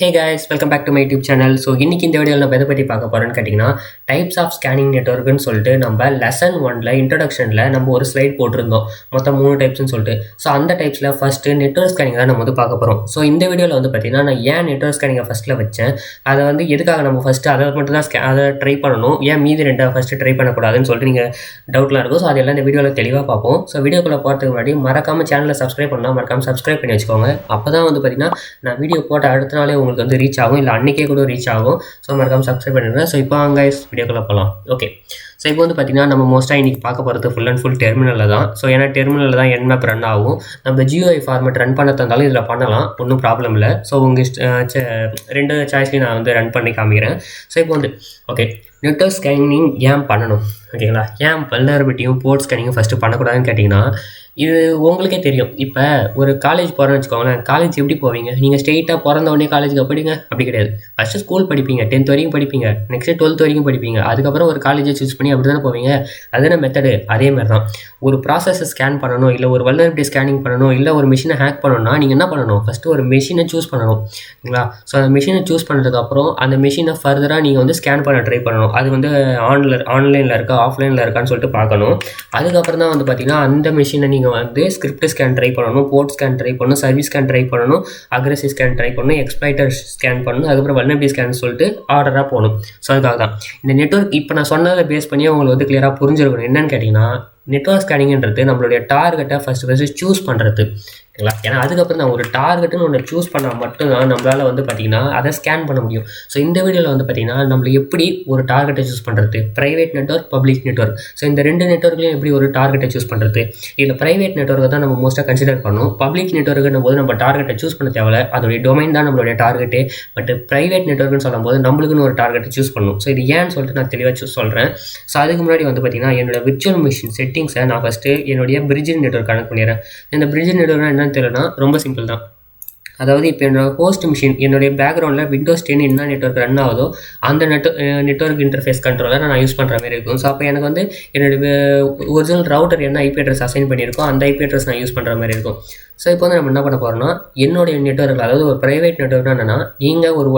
Hey guys, welcome back to my YouTube channel. So இன்றைக்கி இந்த வீடியோவில் நம்ம எதை பற்றி பார்க்க போகிறோன்னு கேட்டிங்கன்னா, டைப்ஸ் ஆஃப் ஸ்கேனிங் நெட்வொர்க்குன்னு சொல்லிட்டு நம்ம லெசன் 1ல் இன்ட்ரடக்ஷனில் நம்ம ஒரு ஸ்லைட் போட்டிருந்தோம். மொத்தம் 3 டைப்ஸ்னு சொல்லிட்டு. ஸோ அந்த டைப்ஸில் ஃபஸ்ட்டு நெட்வொர்க் ஸ்கேனிங் தான் நம்ம பார்க்க போகிறோம். ஸோ இந்த வீடியோவில் பார்த்திங்கன்னா நான் ஏன் நெட்வொர்க் ஸ்கேனிங்கை ஃபஸ்ட்டில் வச்சேன், அதை எதுக்காக நம்ம ஃபஸ்ட்டு அதை மட்டும் தான் அதை ட்ரை பண்ணணும், ஏன் மீதி 2 ஃபஸ்ட்டு ட்ரை பண்ணக்கூடாதுன்னு சொல்லிட்டு நீங்கள் டவுட்லாம் இருக்கும். ஸோ அதெல்லாம் இந்த வீடியோவில் தெளிவாக பார்ப்போம். ஸோ வீடியோக்குள்ளே போகிறதுக்கு முன்னாடி மறக்காமல் சேனலை சப்ஸ்கிரைப் பண்ணால் மறக்காமல் சப்ஸ்கிரைப் பண்ணி வச்சுக்கோங்க. அப்போ தான் பார்த்திங்கன்னா நான் வீடியோ போட்ட அடுத்த நாளே உங்களுக்கு ரீச் ஆகும், இல்லை அன்றைக்கே கூட ரீச் ஆகும். ஸோ மறக்காமல் சப்ஸ்கிரைப் பண்ணிடுங்க. ஸோ இப்போ வீடியோக்குள்ளே போகலாம். ஓகே, ஸோ இப்போ பார்த்திங்கன்னா நம்ம மோஸ்ட்டாக இன்றைக்கி பார்க்க போகிறது ஃபுல் அண்ட் ஃபுல் டெர்மினலில் தான். ஸோ ஏன்னா டெர்மினலில் தான் என்மேப் ரன் ஆகும். நம்ம GUI ஃபார்மேட் ரன் பண்ண தந்தாலும் இதில் பண்ணலாம், ஒன்றும் ப்ராப்ளம் இல்லை. ஸோ உங்கள் 2 சாய்ஸ்லையும் நான் ரன் பண்ணி காமிக்கிறேன். ஸோ இப்போ ஓகே, நெட்வொர்க் ஸ்கேனிங் ஏன் பண்ணணும், ஓகேங்களா? ஏன் வல்னரபிலிட்டியும் போர்ட் ஸ்கேனிங்கும் ஃபஸ்ட்டு பண்ணக்கூடாதுன்னு கேட்டிங்கன்னா, இது உங்களுக்கே தெரியும். இப்போ ஒரு காலேஜ் போகிறேன்னு வச்சுக்கோங்களேன். காலேஜ் எப்படி போவீங்க? நீங்கள் ஸ்ட்ரெயிட்டாக பிறந்த உடனே காலேஜுக்கு படிங்க அப்படி கிடையாது. ஃபஸ்ட்டு ஸ்கூல் படிப்பீங்க, 10th வரைக்கும் படிப்பீங்க, நெக்ஸ்ட்டு 12th வரைக்கும் படிப்பீங்க, அதுக்கப்புறம் ஒரு காலேஜை சூஸ் பண்ணி அப்படி தானே போவீங்க. அதுதானே மெத்தடு. அதே மாதிரி தான் ஒரு ப்ராசஸை ஸ்கேன் பண்ணணும், இல்லை ஒரு வல்னரபிலிட்டி ஸ்கேனிங் பண்ணணும், இல்லை ஒரு மிஷினை ஹேக் பண்ணணும்னா நீங்கள் என்ன பண்ணணும்? ஃபஸ்ட்டு ஒரு மிஷினை சூஸ் பண்ணணும், ஓகேங்களா? ஸோ அந்த மிஷினை சூஸ் பண்ணுறதுக்கப்புறம் அந்த மிஷினை ஃபர்தராக நீங்கள் ஸ்கேன் பண்ண ட்ரை பண்ணணும். அது ஆன்லைனில் இருக்கா ஆஃப்லைனில் இருக்கான்னு சொல்லிட்டு பார்க்கணும். அதுக்கப்புறம் தான் பார்த்திங்கன்னா அந்த மிஷினை நீங்கள் ஸ்கிரிப்ட் ஸ்கேன் ட்ரை பண்ணணும், போர்ட் ஸ்கேன் ட்ரை பண்ணணும், சர்வீஸ் ஸ்கேன் ட்ரை பண்ணணும், அக்ரெசிவ் ஸ்கேன் ட்ரை பண்ணணும், எக்ஸ்ப்ளாய்டர் ஸ்கேன் பண்ணணும், அதுக்கப்புறம் வல்னரபிலிட்டி ஸ்கேன் சொல்லிட்டு ஆர்டராக போகணும். ஸோ அதுக்காக தான் இந்த நெட்வொர்க் இப்போ நான் சொன்னதை பேஸ் பண்ணி உங்களுக்கு கிளியராக புரிஞ்சிருக்கணும். என்னன்னு கேட்டிங்கன்னா, நெட்வொர்க் ஸ்கேனிங்கிறது நம்மளுடைய டார்கெட்டை ஃபஸ்ட்டு சூஸ் பண்ணுறது, ஓகேங்களா? ஏன்னா அதுக்கப்புறம் நான் ஒரு டார்கெட்டுன்னு ஒன்று சூஸ் பண்ணால் மட்டும்தான் நம்மளால் பார்த்திங்கன்னா அதை ஸ்கேன் பண்ண முடியும். ஸோ இந்த வீடியோவில் பார்த்திங்கன்னா நம்மளுக்கு எப்படி ஒரு டார்கெட்டை சூஸ் பண்ணுறது, private network, public network. So இந்த 2 நெட்வொர்க்லையும் எப்படி ஒரு டார்கெட்டை சூஸ் பண்ணுறது. இதில் ப்ரைவேட் நெட்வொர்க்கை தான் நம்ம மோஸ்ட்டாக கன்சிடர் பண்ணணும். பப்ளிக் நெட்வொர்க்குன்னும் போது நம்ம டார்கெட்டை சூஸ் பண்ண தேவையில்ல, அதோடைய டொமைன் தான் நம்மளுடைய டார்கெட்டு. பட் ப்ரைவேட் நெட்வொர்க்னு சொல்லும்போது நம்மளுக்குன்னு ஒரு டார்கெட்டை சூஸ் பண்ணணும். ஸோ இது ஏன்னு சொல்லிட்டு நான் தெளிவாக சொல்கிறேன். ஸோ அதுக்கு முன்னாடி பார்த்திங்கன்னா என்னோடய விர்ச்சுவல் மிஷின் செட்டிங்ஸை நான் ஃபஸ்ட்டு என்னுடைய பிரிட்ஜிங் நெட்வொர்க் கனெக்ட் பண்ணிடுறேன். இந்த பிரிட்ஜிங் நெட்வொர்க்னா என்னன்னு தெரியலனா ரொம்ப சிம்பிள் தான். அதாவது இப்போ என்னோட ஹோஸ்ட் மிஷின், என்னுடைய பேக்ரவுண்டில் Windows 10 என்ன நெட்வொர்க் ரன் ஆகுதோ அந்த நெட்வொர்க் இன்டர்ஃபேஸ் கண்ட்ரோலர் நான் யூஸ் பண்ணுற மாதிரி இருக்கும். ஸோ அப்போ எனக்கு என்னுடைய ஒரிஜினல் ரவுட்டர் என்ன IP அட்ரஸ் அசைன் பண்ணியிருக்கோ அந்த IP அட்ரஸ் நான் யூஸ் பண்ணுற மாதிரி இருக்கும். ஸோ இப்போ நம்ம என்ன பண்ண போகிறோம்னா, என்னுடைய நெட்வொர்க்கில், அதாவது ஒரு ப்ரைவேட் நெட்வொர்க்னா என்னென்னா, நீங்கள் ஒரு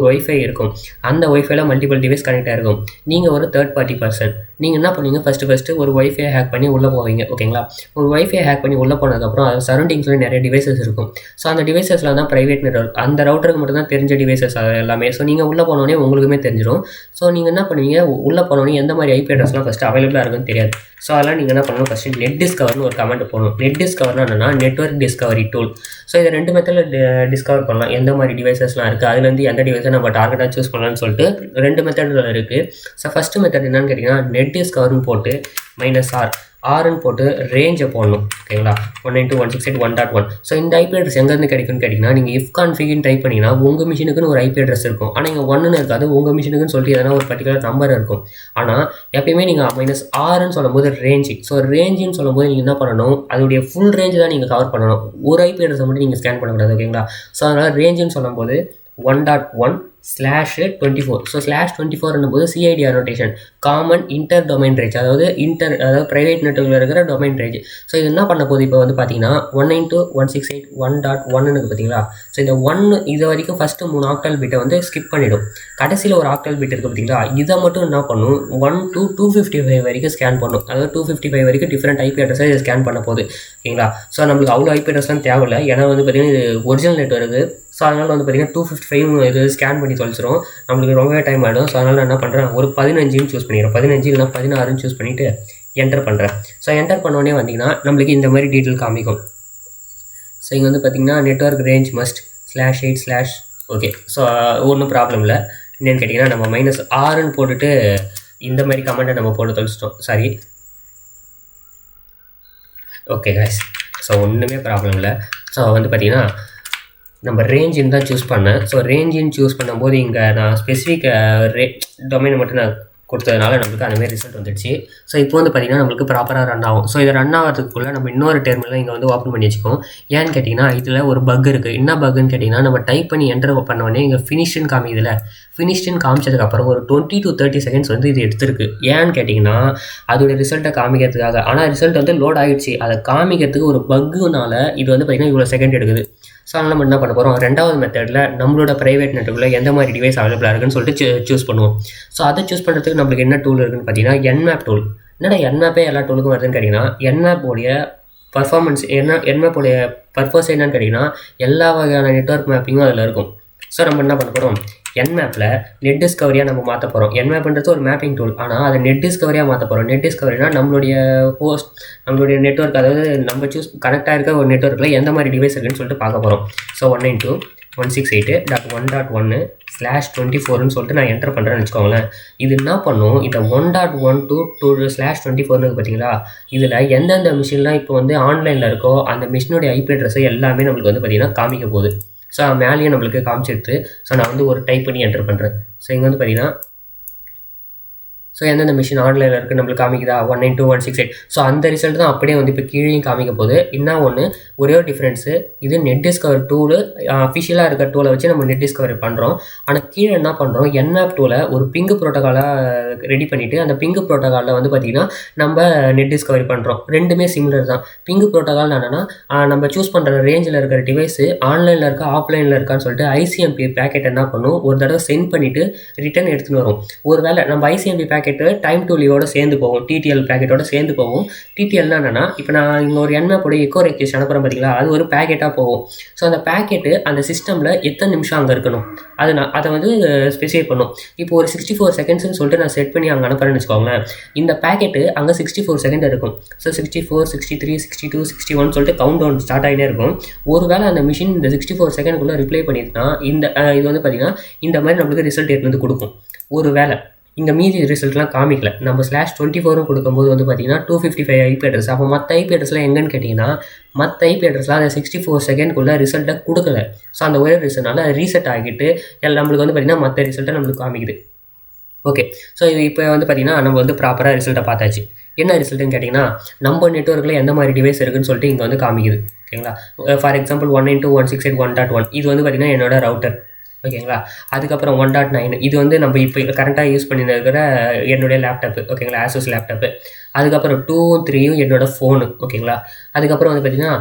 ஒய்ஃபை இருக்கும், அந்த ஒய்ஃபைல மல்டிபிள் டிவைஸ் கனெக்ட் ஆகிருக்கும். நீங்கள் ஒரு தேர்ட் பார்ட்டி பர்சன். நீங்கள் என்ன பண்ணுவீங்க, ஃபஸ்ட்டு ஒரு ஒய்ஃபை ஹேக் பண்ணி உள்ளே போவீங்க, ஓகேங்களா? ஒரு ஒய்ஃபை ஹேக் பண்ணி உள்ளே போனதுக்கப்புறம் அது சரௌண்டிங்ஸில் நிறைய டிவைசஸ் இருக்கும். ஸோ அந்த டிவைசஸில் தான் ப்ரைவேட் நெட்வொர்க், அந்த ரவுட்டருக்கு மட்டும் தான் தெரிஞ்ச டிவைசஸ் எல்லாமே. ஸோ நீங்கள் உள்ளே போனோடனே உங்களுக்குமே தெரிஞ்சிடும். ஸோ நீங்கள் என்ன பண்ணுவீங்க, உள்ளே போனோடனே எந்த மாதிரி IP அட்ரஸ்லாம் ஃபஸ்ட்டு அவைலபிளாக இருக்குன்னு தெரியாது. ஸோ அதெல்லாம் நீங்கள் என்ன பண்ணணும், ஃபஸ்ட்டு நெட் டிஸ்கவர்னு ஒரு கமெண்ட் போகணும். நெட் டிஸ்கவர்னா என்னென்னா, நெட்வொர்க் டிஸ்கவரி டூல். ஸோ இதை 2 மெத்தடில் டிஸ்கவர் பண்ணலாம். எந்த மாதிரி டிவைசஸ்லாம் இருக்குது, அதுலேருந்து எந்த டிவைஸை நம்ம டார்கெட்டாக சூஸ் பண்ணலாம்னு சொல்லிட்டு 2 மெத்தடில் இருக்குது. ஸோ ஃபஸ்ட்டு மெத்தட் என்னன்னு கேட்டிங்கன்னா, நெட் டிஸ்கவர்னு போட்டு -R போட்டு ரேஞ்சை போடணும், ஓகேங்களா? 192.168.1.1. ஸோ இந்த IP அட்ரஸ் எங்கேருந்து கிடைக்கும்னு கேட்டிங்கன்னா, நீங்கள் if configன்னு டைப் பண்ணிங்கன்னா உங்கள் மிஷினுக்குன்னு ஒரு IP அட்ரஸ் இருக்கும். ஆனால் இங்கே 1ன்னு இருக்காது, உங்கள் மிஷினுக்குன்னு சொல்லிட்டு எதனா ஒரு பர்டிகுலர் நம்பர் இருக்கும். ஆனால் எப்பயுமே நீங்கள் -Rன்னு சொல்லும்போது ரேஞ்சு. ஸோ ரேஞ்சுன்னு சொல்லும்போது நீங்கள் என்ன பண்ணணும், அதோடைய ஃபுல் ரேஞ்சு தான் நீங்கள் கவர் பண்ணணும். ஒரு IP அட்ரஸை மட்டும் நீங்கள் ஸ்கேன் பண்ணக்கூடாது, ஓகேங்களா? ஸோ அதனால் ரேஞ்சுன்னு சொல்லும்போது 1.1/24. ஸோ /24 போது CID annotation, common inter domain range, அதாவது ப்ரைவேட் நெட்வொர்க்கில் இருக்கிற டொமைன் ரேஞ்ச். ஸோ இது என்ன பண்ண போகுது, இப்போ பார்த்தீங்கன்னா 192.168.1.1 பார்த்தீங்களா? ஸோ இந்த 1 இது வரைக்கும் ஃபஸ்ட்டு 3 ஆக்டல் பிட்டை ஸ்கிப் பண்ணிவிடும். கடைசியில் ஒரு ஆக்டல் பிட் இருக்குது பார்த்தீங்களா, இதை மட்டும் என்ன பண்ணும், 1 to 255 வரைக்கும் ஸ்கேன் பண்ணும். அதாவது 255 வரைக்கும் டிஃப்ரெண்ட் IP அட்ரஸை இதை ஸ்கேன் பண்ண போகுது, ஓகேங்களா? ஸோ நம்மளுக்கு அவ்வளோ IP அட்ரஸ்லாம் தேவையில்லை, ஏன்னா பார்த்தீங்கன்னா இது ஒரிஜினல் நெட்வொர்க்கு. ஸோ அதனால் பார்த்தீங்கன்னா 255 இது ஸ்கேன் பண்ணி தொலைச்சிரும், நம்மளுக்கு ரொம்பவே டைம் ஆகிடும். ஸோ அதனால் நான் என்ன பண்ணுறேன், ஒரு 15 சூஸ் பண்ணிக்கிறேன், 15 இல்லைனா 16 சூஸ் பண்ணிவிட்டு என்டர் பண்ணுறேன். ஸோ என்டர் பண்ணோடனே வந்தீங்கன்னா நம்மளுக்கு இந்த மாதிரி டீட்டெயில் காமிக்கும். ஸோ இங்கே பார்த்தீங்கன்னா network range must /8/ okay. So ஒன்றும் ப்ராப்ளம் இல்லை. என்னென்னு கேட்டிங்கன்னா, நம்ம -Rன்னு போட்டுட்டு இந்த மாதிரி கமெண்ட்டை நம்ம போட்டு தொலைச்சிட்டோம், சாரி. ஓகே guys, ஸோ ஒன்றுமே ப்ராப்ளம் இல்லை. ஸோ பார்த்தீங்கன்னா நம்ம ரேஞ்சின்னு தான் சூஸ் பண்ணேன். ஸோ ரேஞ்சின்னு சூஸ் பண்ணும்போது இங்கே நான் ஸ்பெசிஃபிக் டொமைனை மட்டும் நான் கொடுத்ததுனால நம்மளுக்கு அந்தமாதிரி ரிசல்ட் வந்துடுச்சு. ஸோ இப்போ பார்த்தீங்கன்னா நம்மளுக்கு ப்ராப்பராக ரன் ஆகும். ஸோ இதை ரன் ஆகிறதுக்குள்ளே நம்ம இன்னொரு டெர்மினல் இங்கே ஓப்பன் பண்ணி வச்சுக்கோம். ஏன்னு கேட்டிங்கன்னா, இதில் ஒரு பக் இருக்குது. என்ன பக்குன்னு கேட்டிங்கன்னா, நம்ம டைப் பண்ணி என்டர் பண்ணோடனே இங்கே ஃபினிஷ்டுன்னு காமிக்குதில்ல, ஃபினிஷ்டுன்னு காமிச்சதுக்கப்புறம் ஒரு 20 to 30 செகண்ட்ஸ் இது எடுத்துருக்கு. ஏன்னு கேட்டிங்கன்னா, அதோடைய ரிசல்ட்டை காமிக்கிறதுக்காக. ஆனால் ரிசல்ட் லோட் ஆகிடுச்சு, அதை காமிக்கிறதுக்கு ஒரு பக்குனால இது பார்த்தீங்கன்னா இவ்வளோ செகண்ட் எடுக்குது. ஸோ அதனால் நம்ம என்ன பண்ண போகிறோம், ரெண்டாவது மெத்தடில் நம்மளோட ப்ரைவேட் நெட்வொர்க்கில் எந்த மாதிரி டிவைஸ் அவைலபிளாக இருக்குன்னு சொல்லிட்டு சூஸ் பண்ணுவோம். ஸோ அதை சூஸ் பண்ணுறதுக்கு நம்மளுக்கு என்ன டூல் இருக்குன்னு பார்த்தீங்கன்னா என்மேப் டூல். என்னடா என்மேப்பே எல்லா டூலுக்கும் வருதுன்னு கேட்டிங்கன்னா, என்மேப்போடைய பர்ஃபார்மன்ஸ் என்மேப்போடைய பர்பஸ் என்னன்னு கேட்டிங்கன்னா எல்லா வகையான நெட்வொர்க் மேப்பிங்கும் அதில் இருக்கும். ஸோ நம்ம என்ன பண்ண போகிறோம், என்மேப்பில் நெட் டிஸ்கவரியாக நம்ம மாற்ற போகிறோம். என்மேப்ன்றது ஒரு மேப்பிங் டூல், ஆனால் அதை நெட் டிஸ்கவரியாக மாற்ற போகிறோம். நெட் டிஸ்கவரினா நம்மளுடைய நம்மளுடைய நெட்வொர்க், அதாவது நம்ம கனெக்டாக இருக்க ஒரு நெட்வொர்க்கில் எந்த மாதிரி டிவைஸ் இருக்குன்னு சொல்லிட்டு பார்க்க போகிறோம். ஸோ 192.168.1.1/24ன்னு சொல்லிட்டு நான் என்டர் பண்ணுறேன்னு வச்சுக்கோங்களேன். இது என்ன பண்ணும், இந்த 1.122/24 பார்த்தீங்களா, இதில் எந்தெந்த மிஷின்லாம் இப்போ வந்து ஆன்லைனில் இருக்கோ அந்த மிஷினுடைய ஐபி அட்ரஸ் எல்லாமே நம்மளுக்கு வந்து பார்த்தீங்கன்னா காமிக்க போகுது. ஸோ மேலேயும் நம்மளுக்கு காமிச்சிடுது. ஸோ நான் வந்து ஒரு டைப் பண்ணி என்டர் பண்ணுறேன். ஸோ இங்கே வந்து பார்த்தீங்கன்னா ஸோ எந்தெந்த மிஷின் ஆன்லைனில் இருக்குது நம்மளுக்கு காமிக்குதா 192.168. ஸோ அந்த ரிசல்ட் தான் அப்படியே வந்து இப்போ கீழேயும் காமிக்க போகுது. என்ன ஒன்று ஒரே ஒரு டிஃப்ரென்ஸு, இது நெட் டிஸ்கவர் டூலு அஃபிஷியலாக இருக்க டூலை வச்சு நம்ம நெட் டிஸ்கவரி பண்ணுறோம். ஆனால் கீழே என்ன பண்ணுறோம், என்மேப் டூலை ஒரு பிங்கு ப்ரோட்டோகாலாக ரெடி பண்ணிவிட்டு அந்த பிங்கு ப்ரோட்டோகாலில் வந்து பார்த்திங்கன்னா நம்ம நெட் டிஸ்கவரி பண்ணுறோம். ரெண்டுமே சிமிலர் தான். பிங்கு ப்ரோட்டோகால் என்னென்னா நம்ம சூஸ் பண்ணுற ரேஞ்சில் இருக்கிற டிவைஸு ஆன்லைனில் இருக்கா ஆஃப்லைனில் இருக்கான்னு சொல்லிட்டு ஐசிஎம்பி பேக்கெட் என்ன பண்ணும், ஒரு தடவை சென்ட் பண்ணிவிட்டு ரிட்டர்ன் எடுத்துன்னு வரும். ஒருவேளை நம்ம ஐசிஎம்பி பேக்கெட்டு டைம் டு லீவோட சேர்ந்து போகும், டிடிஎல் பேக்கெட்டோட சேர்ந்து போகும். டிடிஎல்னா என்னன்னா, இப்போ நான் இங்கே ஒரு என்மேப்போட எக்கோ ரெக்வெஸ்ட் அனுப்புகிறேன் பார்த்தீங்களா, அது ஒரு பேக்கெட்டாக போகும். ஸோ அந்த பேக்கெட்டு அந்த சிஸ்டமில் எத்தனை நிமிஷம் அங்கே இருக்கணும் அதை வந்து ஸ்பெசிஃபை பண்ணும். இப்போ ஒரு 64 செகண்ட்ஸ்னு சொல்லிட்டு நான் செட் பண்ணி அங்கே அனுப்புறேன்னு வச்சுக்கோங்களேன். இந்த பேக்கெட்டு அங்கே 64 செகண்ட் இருக்கும். ஸோ 64, 63, 62, 61 சொல்லிட்டு கவுண்ட் டவுன் ஸ்டார்ட் ஆகிட்டே இருக்கும். ஒருவேளை அந்த மிஷின் இந்த 64 செகண்டுக்குள்ளே ரிப்ளை பண்ணிட்டுனா இது வந்து பார்த்தீங்கன்னா இந்த மாதிரி நம்மளுக்கு ரிசல்ட் எடுத்து வந்து கொடுக்கும். ஒரு வேளை இங்கே மீதி ரிசல்ட்லாம் காமிக்கல, நம்ம /24 கொடுக்கும்போது வந்து பார்த்தீங்கன்னா 255 ஐபி அட்ரஸ். அப்போ மற்ற ஐபி அட்ரஸ்லாம் எங்கன்னு கேட்டிங்கன்னா, மற்ற ஐபி அட்ரஸ்லாம் அந்த 64 செகண்ட்குள்ளே ரிசல்ட்டை கொடுக்கல. ஸோ அந்த ஒரே ரீசனால் ரீசெட் ஆகிட்டு நம்மளுக்கு வந்து பார்த்திங்கன்னா மற்ற ரிசல்ட்டை நம்மளுக்கு காமிக்குது. ஓகே, ஸோ இது இப்போ வந்து பார்த்திங்கன்னா நம்ம வந்து ப்ராப்பராக ரிசல்ட்டை பார்த்தாச்சு. என்ன ரிசல்ட்டுன்னு கேட்டிங்கன்னா, நம்ம நெட்வொர்க்கில் எந்த மாதிரி டிவைஸ் இருக்குன்னு சொல்லிட்டு இங்கே வந்து காமிக்குது. ஓகேங்களா, ஃபார் எக்ஸாம்பிள் 192.168.1.1 இது வந்து பார்த்திங்கன்னா என்னோட ரவுட்டர். ஓகேங்களா, அதுக்கப்புறம் 1.9 இது வந்து நம்ம இப்போ கரண்ட்டாக யூஸ் பண்ணிட்டு இருக்கிற என்னுடைய லேப்டாப்பு. ஓகேங்களா, ஆசூஸ் லேப்டாப்பு. அதுக்கப்புறம் 2ம் 3ம் என்னோட ஃபோனு. ஓகேங்களா, அதுக்கப்புறம் வந்து பார்த்திங்கன்னா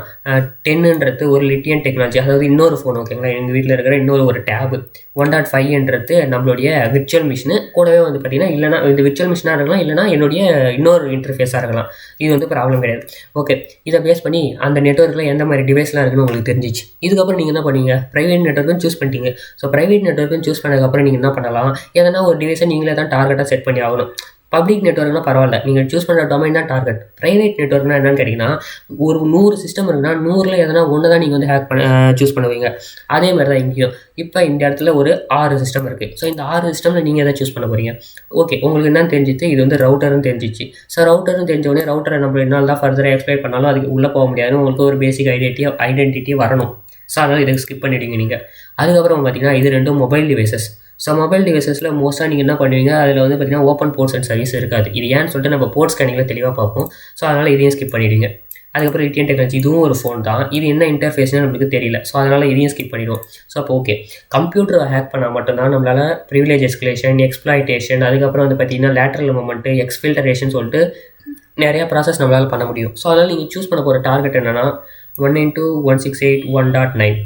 10ன்றது ஒரு லித்தியம் டெக்னாலஜி, அதாவது இன்னொரு ஃபோன். ஓகேங்களா, எங்கள் வீட்டில் இருக்கிற ஒரு டேபு. 1.5ன்றது நம்மளுடைய விர்ச்சுவல் மிஷினு. கூடவே வந்து பார்த்திங்கன்னா இல்லைனா இந்த விர்ச்சுவல் மிஷினாக இருக்கலாம், இல்லைனா என்னுடைய இன்னொரு இன்டர்ஃபேஸாக இருக்கலாம். இது வந்து ப்ராப்ளம் கிடையாது. ஓகே, இதை பேஸ் பண்ணி அந்த நெட்வொர்க்கில் எந்த மாதிரி டிவைஸ்லாம் இருக்குன்னு உங்களுக்கு தெரிஞ்சிச்சு. இதுக்கப்புறம் நீங்கள் என்ன பண்ணீங்க, ப்ரைவேட் நெட்வொர்க்குன்னு சூஸ் பண்ணிட்டீங்க. ஸோ ப்ரைவேட் நெட்வொர்க்குன்னு சூஸ் பண்ணதுக்கப்புறம் நீங்கள் என்ன பண்ணலாம், எதனா ஒரு டிவைஸை நீங்களே தான் டார்கெட்டாக செட் பண்ணி ஆகணும். பப்ளிக் நெட்வொர்க்னா பரவாயில்ல, நீங்கள் சூஸ் பண்ணுற டொமைன் தான் டார்கெட். ப்ரைவேட் நெட்வொர்க்னா என்னன்னு கேட்டிங்கன்னா, ஒரு 100 சிஸ்டம் இருக்குன்னா 100ல் எதனா ஒன்று தான் நீங்கள் வந்து சூஸ் பண்ணுவீங்க. அதே மாதிரி தான் இங்கேயும். இப்போ இந்த இடத்துல ஒரு 6 சிஸ்டம் இருக்குது. ஸோ இந்த 6 சிஸ்டமில் நீங்கள் எதை சூஸ் பண்ண போகிறீங்க. ஓகே, உங்களுக்கு என்னன்னு தெரிஞ்சிச்சு, இது வந்து ரவுட்டர்னு தெரிஞ்சிச்சு. ஸோ ரவுட்டர்னு தெரிஞ்சோடனே ரவுட்டரை நம்ம என்னால் தான் ஃபர்தராக எக்ஸ்பிளைன் பண்ணாலும் அதுக்கு உள்ளே போக முடியாது. உங்களுக்கு ஒரு பேசிக் ஐடென்டிட்டி வரணும். ஸோ அதனால் இதை ஸ்கிப் பண்ணிவிடுங்க நீங்கள். அதுக்கப்புறம் பார்த்தீங்கன்னா இது ரெண்டும் மொபைல் டிவைசஸ். ஸோ மொபைல் டிவைசஸில் மோஸ்ட்டாக நீங்கள் என்ன பண்ணுவீங்க, அதில் வந்து பார்த்தீங்கன்னா ஓப்பன் போர்ட்ஸ் அண்ட் சர்வீஸ் இருக்காது. இது ஏன்னு சொல்லிட்டு நம்ம போர்ட் ஸ்கேனிங்கில் தெளிவாக பார்ப்போம். ஸோ அதனால் இதையும் ஸ்கிப் பண்ணிவிடுங்க. அதுக்கப்புறம் லித்தியம் டெக்னாலஜி, இதுவும் ஒரு ஃபோன் தான். இது என்ன இன்டர்ஃபேஸ்னு நம்மளுக்கு தெரியல. ஸோ அதனால் இதையும் ஸ்கிப் பண்ணிவிடுவோம். ஸோ அப்போ ஓகே, கம்ப்யூட்டரை ஹேக் பண்ணால் மட்டும்தான் நம்மளால் ப்ரிவிலேஜ் எஸ்கலேஷன், எக்ஸ்ப்ளாய்டேஷன், அதுக்கப்புறம் வந்து பார்த்தீங்கன்னா லேட்ரல் மூவ்மெண்ட்டு, எக்ஸ்ஃபில்டரேஷன் சொல்லிட்டு நிறையா ப்ராசஸ் நம்மளால் பண்ண முடியும். ஸோ அதனால் நீங்கள் சூஸ் பண்ண போகிற டார்கெட் என்னென்னா 192.168.1.9.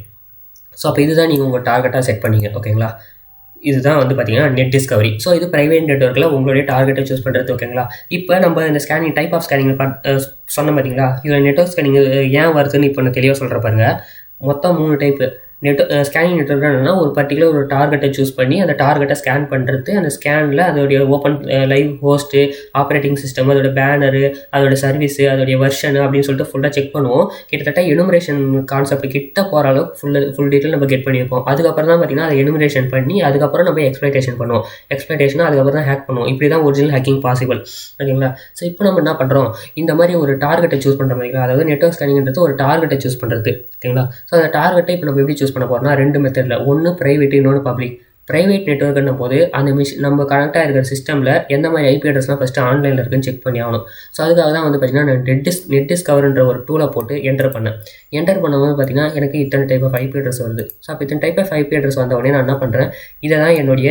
ஸோ அப்போ இதுதான் நீங்கள் உங்கள் டார்கெட்டாக செட் பண்ணிங்க. ஓகேங்களா, இதுதான் வந்து பார்த்தீங்கன்னா நெட் டிஸ்கவரி. ஸோ இது ப்ரைவேட் நெட்வொர்க்கில் உங்களுடைய டார்கெட்டை சூஸ் பண்ணுறது. ஓகேங்களா, இப்போ நம்ம இந்த ஸ்கேனிங் டைப் ஆஃப் ஸ்கேனிங்கில் சொன்ன பார்த்தீங்களா, இதில் நெட்வொர்க் ஸ்கேனிங் ஏன் வருதுன்னு இப்போ நான் தெளிவாக சொல்கிற பாருங்க. மொத்தம் 3 டைப்பு ஸ்கேனிங் நெட்வொர்க். என்னென்னா ஒரு பர்டிகுலர் ஒரு டார்கெட்டை சூஸ் பண்ணி அந்த டார்கெட்டை ஸ்கேன் பண்ணுறது. அந்த ஸ்கேனில் அதோடைய open live host, operating system, அதோட பேனரு, அதோட சர்வீஸு, அதோடைய வெர்ஷனு அப்படின்னு சொல்லிட்டு ஃபுல்லாக செக் பண்ணுவோம். கிட்டத்தட்ட எனுமரேஷன் கான்செப்ட் கிட்ட போகிற அளவுக்கு ஃபுல் டீட்டெயில் நம்ம கெட் பண்ணியிருப்போம். அதுக்கப்புறம் தான் பார்த்தீங்கன்னா அதை எனுமரேஷன் பண்ணி அதுக்கப்புறம் நம்ம எக்ஸ்ப்ளாய்டேஷன் பண்ணுவோம். எக்ஸ்ப்ளாய்டேஷனாக அதுக்கப்புறம் தான் ஹேக் பண்ணுவோம். இப்படி தான் ஒரிஜினல் ஹேக்கிங் பாசிபிள். ஓகேங்களா, ஸோ இப்போ நம்ம என்ன பண்ணுறோம், இந்த மாதிரி ஒரு டார்கெட்டை சூஸ் பண்ணுற மாதிரிங்களா, அதாவது நெட்வொர்க் ஸ்கேனிங்கிறது ஒரு டார்கெட்டை சூஸ் பண்ணுறது. ஓகேங்களா, ஸோ அந்த டார்கெட்டை இப்போ நம்ம எப்படி சூஸ் பண்ண போகிறோம்னா 2 மெத்தடில், ஒன்று ப்ரைவேட், இன்னொன்று பப்ளிக். ப்ரைவேட் நெட்வொர்க்குன்னும் போது அந்த நம்ம கனெக்டாக இருக்கிற சிஸ்டமில் எந்த மாதிரி ஐபி அட்ரஸ்லாம் ஃபஸ்ட்டு ஆன்லைனில் இருக்குன்னு செக் பண்ணி ஆகணும். ஸோ அதுக்காக தான் வந்து பார்த்திங்கன்னா நான் நெட் டிஸ்கவர்ன்ற ஒரு டூலை போட்டு என்டர் பண்ணும்போது பார்த்திங்கன்னா எனக்கு இத்தனை டைப் ஆஃப் ஐபி அட்ரஸ் வருது. ஸோ அப்போ இத்தனை டைப் ஆஃப் ஐபி அட்ரஸ் வந்த உடனே நான் என்ன பண்ணுறேன், இதை தான் என்னுடைய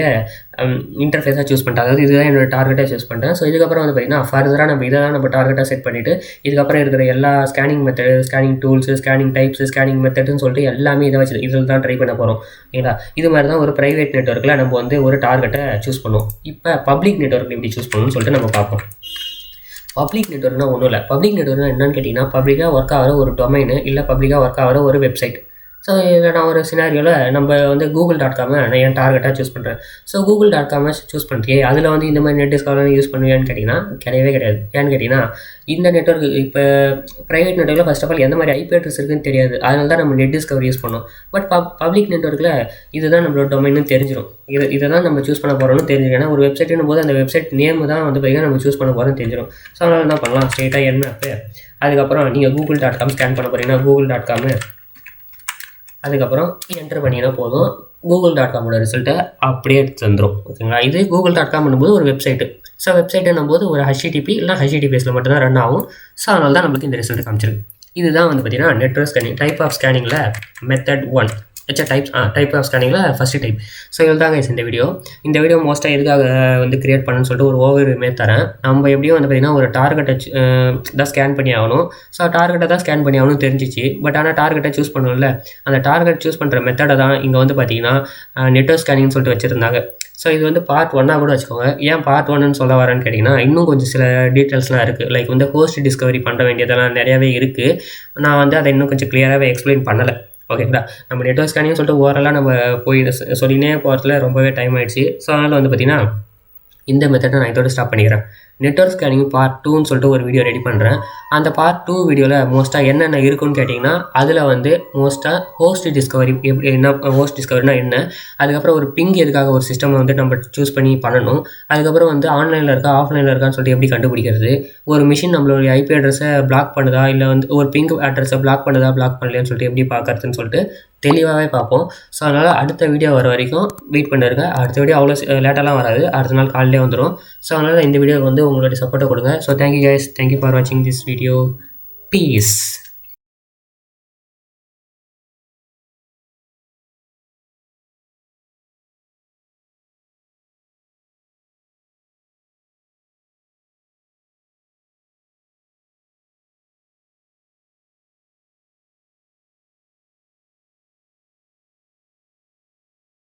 இன்டர்ஃபேஸாக சூஸ் பண்ணிட்டேன். அதாவது இதுதான் என்னோட டார்கெட்டாக சூஸ் பண்ணிட்டேன். ஸோ இதுக்கப்புறம் வந்து பார்த்தீங்கன்னா ஃபர்தராக நம்ம இதை தான் நம்ம டார்கெட்டாக செட் பண்ணிவிட்டு இதுக்கப்புறம் இருக்கிற எல்லா scanning method, scanning tools, scanning types, scanning மெத்தட்னு சொல்லிட்டு எல்லாமே இதை வச்சு இதில் தான் ட்ரை பண்ண போகிறோம். ஓகேங்களா? இது மாதிரி தான் ஒரு ப்ரைவேட் நெட்வொர்க்கில் நம்ம வந்து ஒரு டார்கெட்டை சூஸ் பண்ணுவோம். இப்போ பப்ளிக் நெட்வொர்க் எப்படி சூஸ் பண்ணணும்னு சொல்லிட்டு நம்ம பார்ப்போம். பப்ளிக் நெட்வொர்க்னா ஒன்றும் இல்லை. பப்ளிக் நெட்வொர்க்னா என்னன்னு கேட்டிங்கன்னா, பப்ளிக்காக ஒர்க் ஆகிற ஒரு டொமைனு இல்லை பப்ளிக்காக ஒர்க் ஆகிற ஒரு வெப்சைட். ஸோ இதில் நான் ஒரு சினாரியோவில் நம்ம வந்து google.com நான் என் டார்கெட்டாக சூஸ் பண்ணுறேன். ஸோ google.com சூஸ் பண்ணிட்டு அதில் வந்து இந்த மாதிரி நெட் டிஸ்கவரி யூஸ் பண்ணுவேன்னு கேட்டிங்கன்னா கிடையவே கிடையாது. ஏன்னு கேட்டிங்கன்னா இந்த நெட்வொர்க் இப்போ ப்ரைவேட் நெட்வொர்க்கில் ஃபர்ஸ்ட் ஆஃப் ஆல் எந்த மாதிரி ஐபி அட்ரஸ் இருக்குன்னு தெரியாது. அதனால தான் நம்ம நெட் டிஸ்கவரி யூஸ் பண்ணோம். பட் பப்ளிக் நெட்வொர்க்கில் இதுதான் நம்மளோட டொமைன்னு தெரிஞ்சிடும். இதை தான் நம்ம சூஸ் பண்ண போகிறோம்னு தெரிஞ்சிடும். ஏன்னா ஒரு வெப்சைட்னும் போது அந்த வெப்சைட் நேம் தான் வந்து பார்த்தீங்கன்னா நம்ம சூஸ் பண்ண போகிறோம்னு தெரிஞ்சிடும். ஸோ அதனால் என்ன பண்ணலாம், ஸ்ட்ரெயிட்டாக என்ன அதுக்கப்புறம் நீங்கள் google.com ஸ்கேன் பண்ண போகிறீங்கன்னா google.com அதுக்கப்புறம் என்டர் பண்ணினா போதும், google.com ரிசல்ட்டை அப்படியே எடுத்து தந்துடும். ஓகேங்களா? இது google.com போது ஒரு வெப்சைட்டு. ஸோ வெப்சைட்டுன்னும் போது ஒரு HTTP இல்லை HTTPSல மட்டும்தான் ரன் ஆகும். ஸோ அதனால தான் நம்மளுக்கு இந்த ரிசல்ட் காமிச்சிருக்கு. இதுதான் வந்து பார்த்தீங்கன்னா நெட்வொர்க் ஸ்கேனிங் டைப் ஆஃப் ஸ்கேனிங்கில் மெத்தட் 1 டைப் ஆஃப் ஸ்கேனிங்கில் ஃபஸ்ட்டு டைப். ஸோ இதில் தாங்க இந்த வீடியோ மோஸ்ட்டாக எதுக்காக வந்து கிரியேட் பண்ணுன்னு சொல்லிட்டு ஒரு ஓவர்வியூமே தரேன். நம்ம எப்படியும் வந்து பார்த்திங்கன்னா ஒரு டார்கெட்டை தான் ஸ்கேன் பண்ணி ஆகணும். ஸோ டார்கெட்டை தான் ஸ்கேன் பண்ணி ஆகணும்னு தெரிஞ்சிச்சு. பட் ஆனால் டார்கெட்டை சூஸ் பண்ணணும்ல, அந்த டார்கெட் சூஸ் பண்ணுற மெத்தடை தான் இங்கே வந்து பார்த்திங்கன்னா நெட்வொர்க் ஸ்கேனிங்னு சொல்லிட்டு வச்சுருந்தாங்க. ஸோ இது வந்து பார்ட் 1 கூட வச்சுக்கோங்க. ஏன் பார்ட் 1ன்னு சொல்ல வரேன்னு கேட்டிங்கன்னா இன்னும் கொஞ்சம் சில டீட்டெயில்ஸ்லாம் இருக்குது. லைக் வந்து ஹோஸ்ட் டிஸ்கவரி பண்ண வேண்டியதெல்லாம் நிறையாவே இருக்குது. நான் வந்து அதை இன்னும் கொஞ்சம் கிளியராகவே எக்ஸ்பிளைன் பண்ணலை. ஓகேங்களா? நம்ம நெட்வொர்க் ஸ்கேனிங் சொல்லிட்டு ஓவராலாக நம்ம போய் சொல்லினே போகிறதுல ரொம்பவே டைம் ஆகிடுச்சு. ஸோ அதனால் வந்து பார்த்திங்கன்னா இந்த மெத்தடை நான் இதோட ஸ்டாப் பண்ணிக்கிறேன். நெட்வொர்க் ஸ்கேனிங் பார்ட் 2ன்னு சொல்லிட்டு ஒரு வீடியோ ரெடி பண்ணுறேன். அந்த பார்ட் 2 வீடியோவில் மோஸ்ட்டாக என்னென்ன இருக்குன்னு கேட்டிங்கன்னா அதில் வந்து மோஸ்ட்டாக ஹோஸ்ட் டிஸ்கவரி என்ன, ஹோஸ்ட் டிஸ்கவரினா என்ன, அதுக்கப்புறம் ஒரு பிங் எதுக்காக ஒரு சிஸ்டம் வந்து நம்ம சூஸ் பண்ணி பண்ணணும், அதுக்கப்புறம் வந்து ஆன்லைனில் இருக்கா ஆஃப்லைனில் இருக்கான்னு சொல்லிட்டு எப்படி கண்டுபிடிக்கிறது, ஒரு மிஷின் நம்மளுடைய ஐபி அட்ரஸை பிளாக் பண்ணுதா இல்லை வந்து ஒரு பிங் அட்ரஸை பிளாக் பண்ணுதா பிளாக் பண்ணலையான்னு சொல்லிட்டு எப்படி பார்க்கறதுன்னு சொல்லிட்டு தெளிவாகவே பார்ப்போம். ஸோ அதனால் அடுத்த வீடியோ வர வரைக்கும் வெயிட் பண்ணிருங்க. அடுத்த வீடியோ அவ்வளோ லேட்டாலாம் வராது, அடுத்த நாள் காலையிலே வந்துடும். ஸோ அதனால் இந்த வீடியோக்கு வந்து உங்களுடைய சப்போர்ட்டை கொடுங்க. So thank you guys, thank you for வாட்சிங் திஸ் வீடியோ. பீஸ்.